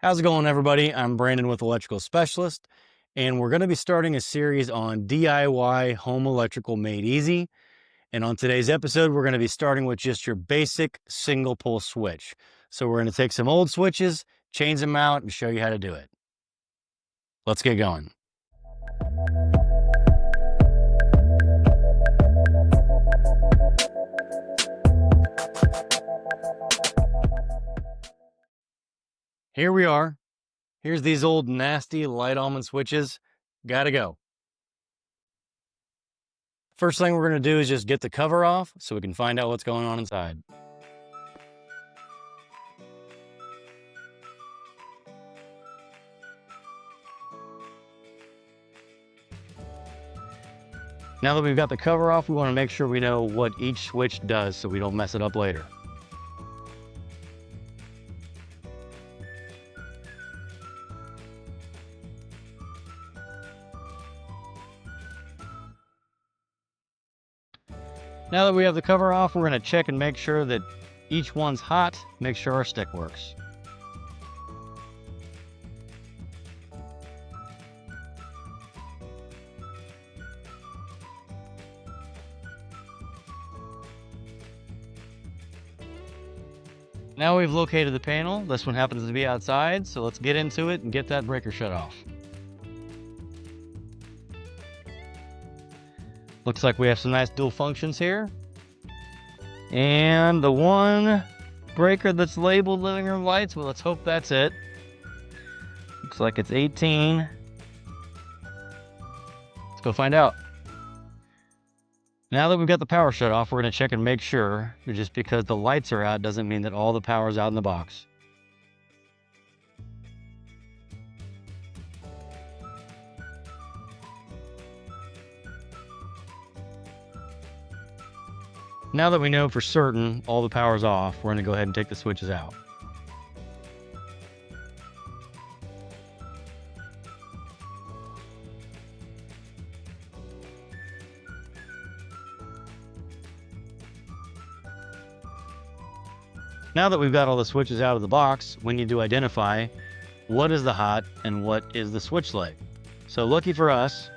How's it going, everybody? I'm Brandon with Electrical Specialist, and we're going to be starting a series on DIY home electrical made easy. And on today's episode, we're going to be starting with just your basic single pole switch. So we're going to take some old switches, change them out, and show you how to do it. Let's get going. Here we are. Here's these old nasty light almond switches. Gotta go. First thing we're going to do is just get the cover off so we can find out what's going on inside. Now that we've got the cover off, we want to make sure we know what each switch does so we don't mess it up later. Now that we have the cover off, we're going to check and make sure that each one's hot, make sure our stick works. Now we've located the panel. This one happens to be outside, so let's get into it and get that breaker shut off. Looks like we have some nice dual functions here. And the one breaker that's labeled living room lights, well, let's hope that's it. Looks like it's 18. Let's go find out. Now that we've got the power shut off, we're going to check and make sure that just because the lights are out doesn't mean that all the power's out in the box. Now that we know for certain all the power's off, we're going to go ahead and take the switches out. Now that we've got all the switches out of the box, we need to identify what is the hot and what is the switch leg. So lucky for us,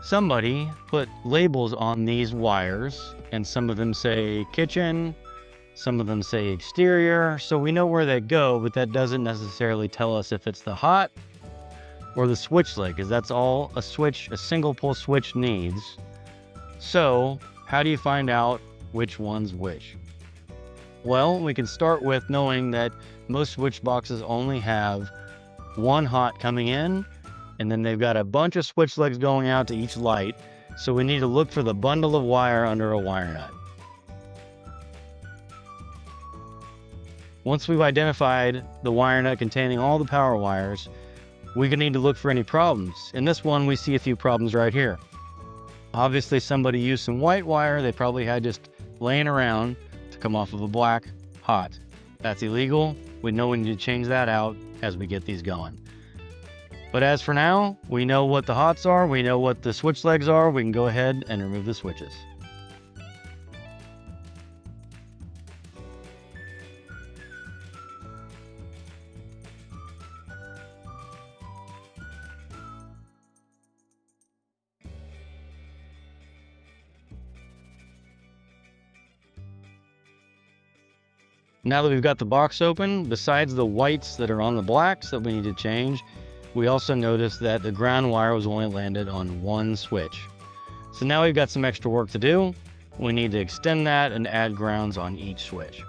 somebody put labels on these wires, and some of them say kitchen, some of them say exterior, so we know where they go, but that doesn't necessarily tell us if it's the hot or the switch leg, because that's all a single pole switch needs. So how do you find out which one's which? Well, we can start with knowing that most switch boxes only have one hot coming in, and then they've got a bunch of switch legs going out to each light. So we need to look for the bundle of wire under a wire nut. Once we've identified the wire nut containing all the power wires, we can need to look for any problems. In this one, we see a few problems right here. Obviously, somebody used some white wire they probably had just laying around to come off of a black hot. That's illegal. We know we need to change that out as we get these going. But as for now, we know what the hots are, we know what the switch legs are, we can go ahead and remove the switches. Now that we've got the box open, besides the whites that are on the blacks that we need to change, we also noticed that the ground wire was only landed on one switch. So now we've got some extra work to do. We need to extend that and add grounds on each switch.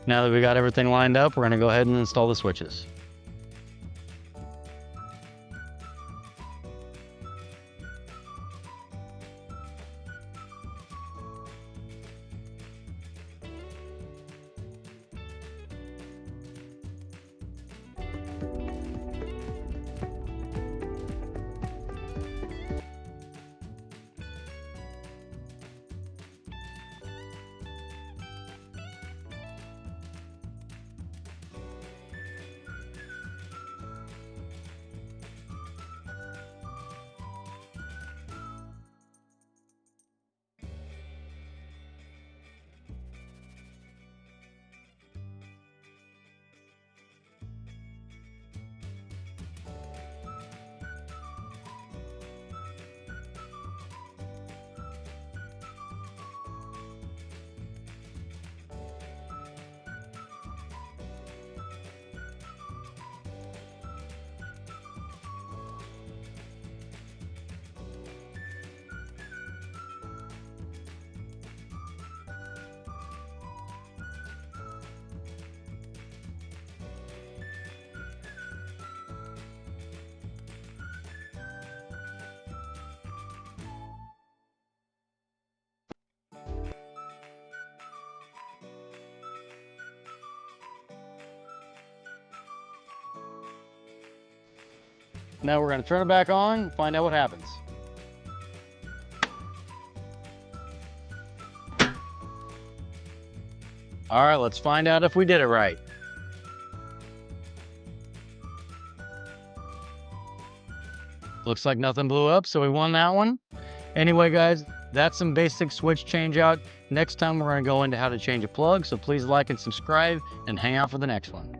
Now that we got everything lined up, we're going to go ahead and install the switches. Now we're going to turn it back on and find out what happens. All right, let's find out if we did it right. Looks like nothing blew up, so we won that one. Anyway, guys, that's some basic switch change out. Next time we're going to go into how to change a plug, so please like and subscribe and hang out for the next one.